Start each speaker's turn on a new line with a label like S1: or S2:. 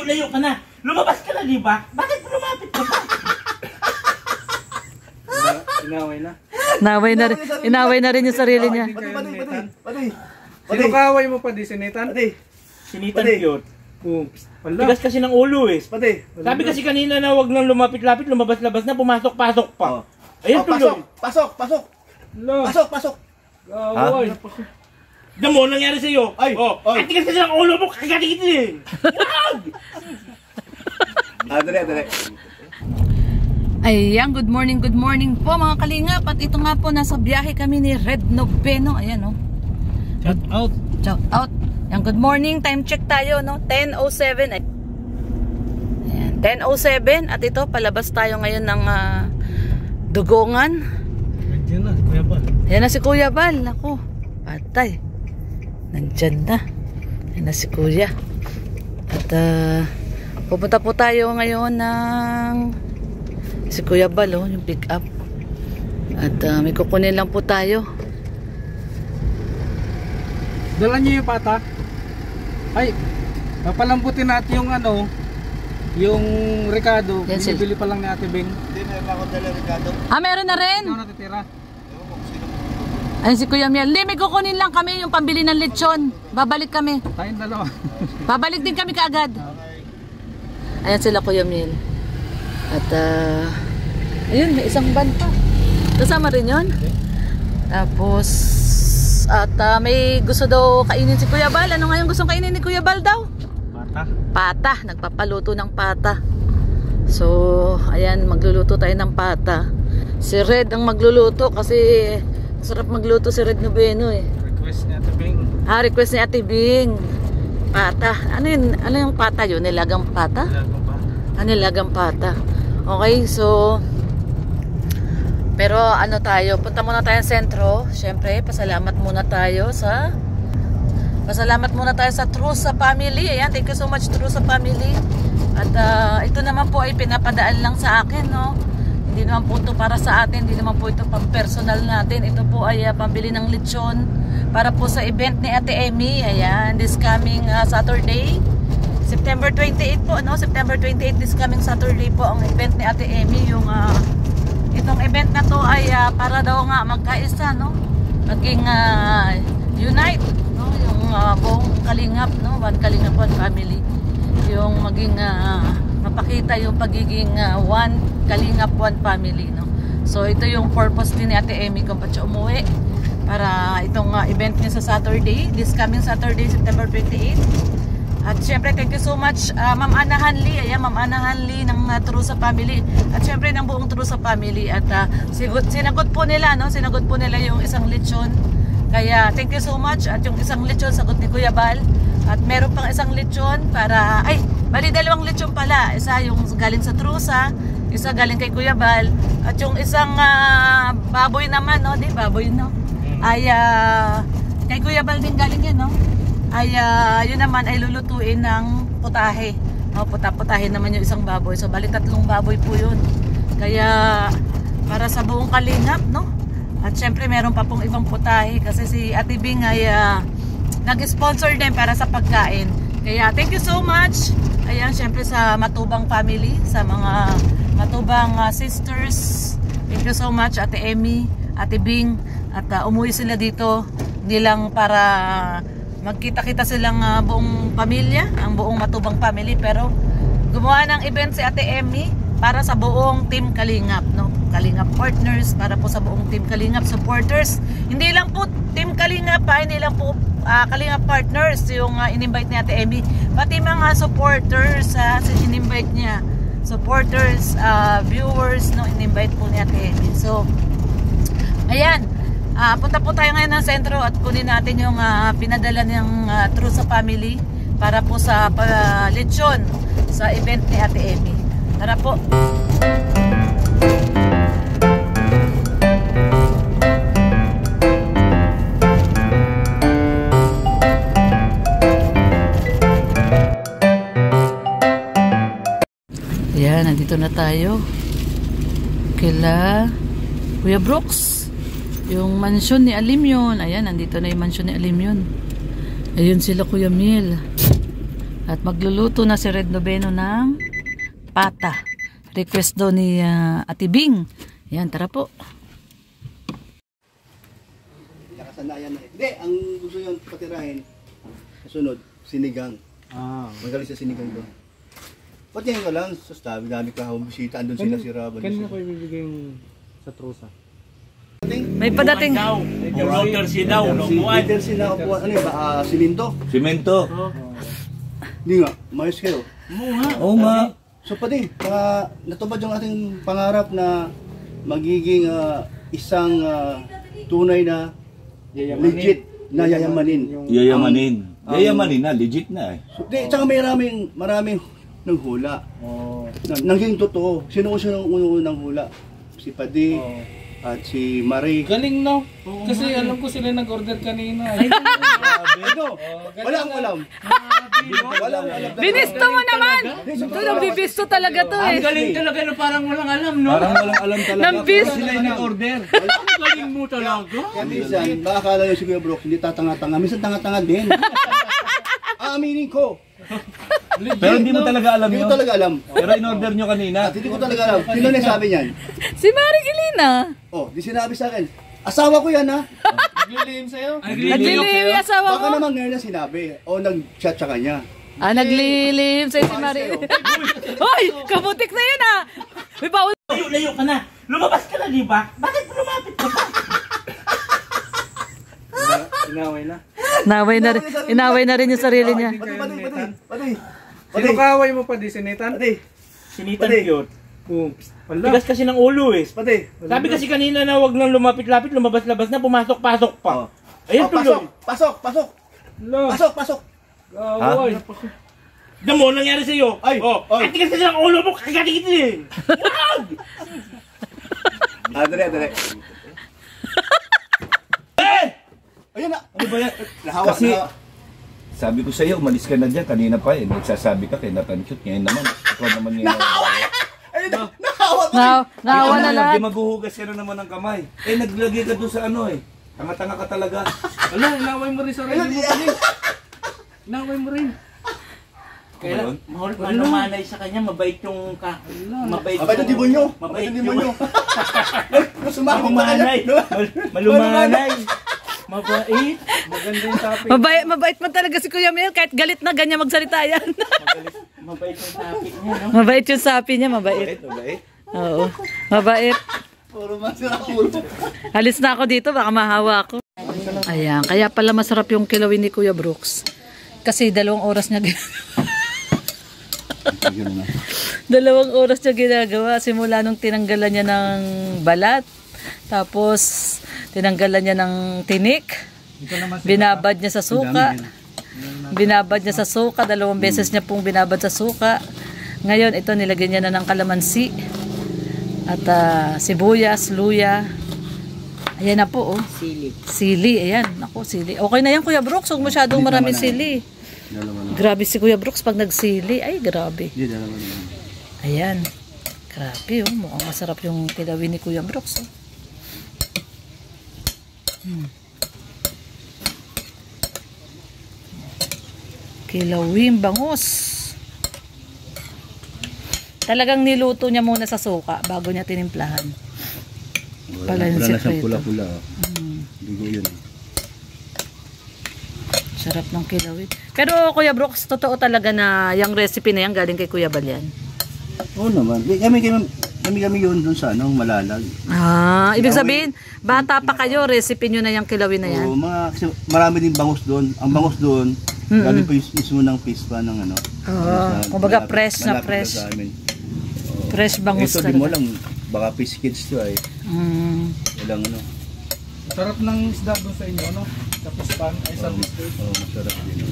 S1: layo ka na. Lumabas ka na, di ba? Bakit mo lumapit ka pa?
S2: Inaway na.
S3: Inaway na rin yung sarili niya.
S2: Pati. Sino kaaway mo pa di, Sinitan?
S1: Sinitan cute.
S2: Wala.
S1: Tigas kasi ng ulo eh.
S4: Pati.
S1: Sabi kasi kanina na wag nang lumapit-lapit, lumabas-labas na, pumasok-pasok pa. Ayun tuloy.
S4: Pasok.
S2: Kaaway.
S1: Diyan mo, nangyari sa'yo.
S4: Ay.
S1: Ay, tigas kasi ng ulo mo, kakatikit eh. Wag!
S4: Dali.
S3: Ayan, good morning po mga kalingap. At ito nga po, nasa biyahe kami ni Red Noveno. Ayan, no.
S1: Shout out.
S3: Ayan, good morning. Time check tayo, no. 10:07. Ayan, 10:07. At ito, palabas tayo ngayon ng Dugongan.
S2: Diyan na, Kuya Bal.
S3: Ayan na si Kuya Bal. Ako, patay. Nandyan na. Ayan na si Kuya. At pupunta po tayo ngayon ng si Kuya Bal, oh, yung pick up. At may kukunin lang po tayo.
S2: Dala niyo yung pata. Ay, papalambutin natin yung yung Ricardo.
S3: Yan,
S2: Binibili pa lang ni Ate Bing.
S4: Hindi na ako dala, Ricardo.
S3: Meron na rin.
S2: Ano natitira?
S3: Ayun si Kuya Miel. May kukunin lang kami yung pambili ng lechon. Babalik kami.
S2: Tayong dalawa.
S3: Babalik din kami kaagad. Ayan sila Kuya Miel. At ayun, may isang van pa. Kasama rin yun. Tapos at may gusto daw kainin si Kuya Bal. Ano nga yung gustong kainin ni Kuya Bal daw? Pata. Nagpapaluto ng pata. So ayan, magluluto tayo ng pata. Si Red ang magluluto kasi sarap magluto si Red Noveno eh.
S2: Request ni Ate Bing.
S3: Request ni Ate Bing. Pata. Ano yung pata yun? Nilagang pata? Nilagang pata. Okay, so pero punta muna tayo sa sentro. Siyempre, pasalamat muna tayo sa Trusa family. Ayan, thank you so much Trusa family. At ito naman po ay pinapadaan lang sa akin, no. Hindi naman po ito para sa atin, hindi naman po ito pang personal natin. Ito po ay pambili ng lechon para po sa event ni Ate Emmy. Ayan, this coming Saturday. September 28 po, no? September 28 this coming Saturday po ang event ni Ate Emmy. Yung itong event na to ay para daw nga magkaisa, no? Maging unite, no? Yung buong Kalingap, no? One Kalingap, one family. Yung maging mapakita yung pagiging one Kalingap, one family, no? So ito yung purpose din ni Ate Emmy kung ba't siya umuwi para itong event niya sa Saturday, this coming Saturday, September 28. At syempre, thank you so much Ma'am Ana Hanli. Ayan, Ma'am Ana Hanli ng Trusa family. At syempre ng buong Trusa family. At sinagot po nila, no? Sinagot po nila yung isang lechon. Kaya thank you so much. At yung isang lechon, sagot ni Kuya Bal. At meron pang isang lechon para, bali dalawang lechon pala. Isa yung galing sa Trusa, isa galing kay Kuya Bal. At yung isang baboy naman, no? Di baboy, no? Ay kay Kuya Bal din galing yan, no? Ay yun naman ay lulutuin ng putahe. Putahe naman yung isang baboy. So bali 3 baboy po yun. Kaya para sa buong Kalingap, no? At syempre meron pa pong ibang putahe kasi si Ate Bing ay nag-sponsor din para sa pagkain. Kaya thank you so much. Ayan, syempre sa Matubang family, sa mga Matubang sisters. Thank you so much Ate Emmy, Ate Bing. At umuwi sila dito hindi lang para magkita-kita silang buong pamilya, ang buong Matubang family, pero gumawa ng event si Ate Emmy para sa buong Team Kalingap, no? Kalingap partners, para po sa buong Team Kalingap supporters. Hindi lang po Team Kalingap, hindi lang po Kalingap partners yung in-invite ni Ate Emmy, pati mga supporters in-invite niya. Supporters, viewers, no? In-invite po ni Ate Emmy. So, ayan. Punta po tayo ngayon ng sentro at kunin natin yung pinadala ng Trusa family para po sa lechon sa event ni Ate Emmy. Tara po. Yan, nandito na tayo kila Kuya Brooks. Yung mansyon ni Alim yun. Ayan, nandito na yung mansyon ni Alim yun. Ayun sila Kuya Miel. At magluluto na si Red Noveno ng pata. Request daw ni Ate Bing. Yan, tara po.
S4: Nakasanayan na. Hindi, ang gusto nyo patirahin, kasunod, sinigang. Magaling sa sinigang doon. Pati yan ka lang, sus, dami ka bisita, andun sila si Raban.
S2: Kanina ko ibibigay yung sa trusa.
S3: May padating.
S1: Router si daw.
S4: Peter sila upuan, ano ba, siminto?
S1: Simento.
S4: Hindi nga, mayos kayo.
S1: Oo nga.
S4: So pati, natupad yung ating pangarap na magiging isang tunay na legit na yayamanin.
S1: Yayamanin na, legit na eh.
S4: So, tsaka maraming nang hula. Naging totoo. Sino unang hula? Si Padi at si Marie.
S2: Galing no? Kasi alam ko sila nag-order kanina.
S4: Walang alam.
S3: Binisto mo naman! Ito, nabibisto talaga to eh.
S1: Ang galing talaga no, parang walang alam no?
S4: Parang walang alam talaga.
S3: Nambis.
S1: Sila yung nag-order. Ang galing mo talaga.
S4: Kaya minsan, baka akala nyo si Kuya Brooks, hindi tatanga-tanga. Minsan tanga-tanga din. Aaminin ko.
S1: Pero hindi mo talaga alam
S4: Hindi
S1: yun.
S4: ko talaga alam.
S1: Pero in-order nyo kanina.
S4: At hindi ko talaga alam. Sino na sabi niyan?
S3: Si Maring Elena.
S4: Oh, di sinabi sa akin. Asawa ko yan ha.
S2: Naglilihim sa'yo?
S3: Naglilihim yung asawa
S4: Baka
S3: mo.
S4: naman ngayon na sinabi. O nag-chat sa kanya.
S3: Naglilihim sa'yo si Maring. Hoy! Kabutik na yun ah! May paul.
S1: Layo ka na. Lumabas ka na, di ba? Bakit mo lumapit ka pa?
S2: Inaway na.
S3: Inaway na rin yung sarili niya.
S4: Pati.
S2: Sino kaaway mo pa di si Nathan?
S1: Sinitan
S4: Pati.
S1: cute.
S2: Wala.
S1: Tigas kasi ng ulo eh.
S4: Pati.
S1: Sabi kasi kanina na wag nang lumapit-lapit, lumabas-labas na, pumasok-pasok pa. Ayun tuloy.
S4: Pasok. Pasok.
S2: Kaaway.
S1: Damo, nangyari sa'yo.
S4: Ay, ay.
S1: At tigas kasi ng ulo mo, kagatigit eh. Wag!
S4: Dali. Ayun na.
S1: Ano ba yan?
S4: Nahawa.
S5: Kasi, sabi ko sa'yo, umalis ka na dyan. Kanina pa eh. Nagsasabi ka kay Nathan Cute. Ngayon naman. Ikaw naman ngayon.
S4: Ayun na. Nahawa ko.
S3: Nahawa na lahat.
S5: Di maghuhugas ka na naman ng kamay. Eh, naglagay ka doon sa ano eh. Tanga-tanga ka talaga.
S2: Wala, inaway mo rin sa sarili mo pa rin. Inaway mo rin.
S1: Kaya malumanay sa kanya, mabait yung mabait
S4: Mabait yung demonyo.
S1: Mabait
S4: yung
S1: yung
S4: demonyo.
S1: malumanay. Malumanay. Mabait.
S2: Maganda yung topic.
S3: Mabait mo talaga si Kuya Mel. Kahit galit na, ganyan magsalita yan.
S1: Mabait yung topic niya, no?
S3: Mabait yung sapi niya, mabait.
S5: Mabait.
S3: Oo, mabait.
S4: Puro masira ulo.
S3: Alis na ako dito, baka mahawa ako. Ayan, kaya pala masarap yung kilawin ni Kuya Brooks. Kasi 2 oras niya Dalawang oras niya ginagawa. Simula nung tinanggalan niya ng balat. Tapos, tinanggalan niya ng tinik. Binabad niya sa suka. Binabad niya sa suka. 2 beses niya pong binabad sa suka. Ngayon, ito nilagyan niya na ng kalamansi. At sibuyas, luya. Ayan na po, oh. Sili, ayan. Ako, sili. Okay na yan, Kuya Brooks. Huwag masyadong maraming sili. Grabe si Kuya Brooks pag nagsili. Ay, grabe. Ayan. Grabe, oh. Mukhang masarap yung kilawin ni Kuya Brooks, oh. Kilawin, bangus. Talagang niluto niya muna sa suka bago niya tinimplahan. Pala yung sekreto.
S4: Pula-pula. Dugo yun.
S3: Sarap ng kilawin. Pero Kuya Brooks, totoo talaga na yung recipe na yan galing kay Kuya Balyan?
S4: Oo naman. Kami yun dun sa Malalag.
S3: Ibig sabihin, bata pa kayo, recipe nyo na yung kilawin na yan?
S4: Oo, kasi marami din bangus doon. Ang bangus doon, galing pa mismo ng pispa ng
S3: kumbaga fresh na fresh. Fresh bangus
S4: ito,
S3: talaga.
S4: di mo lang, baka fish kids to ay. Walang
S2: Sarap ng isda doon sa inyo, no? Sa pispan, ay sa
S4: masarap din.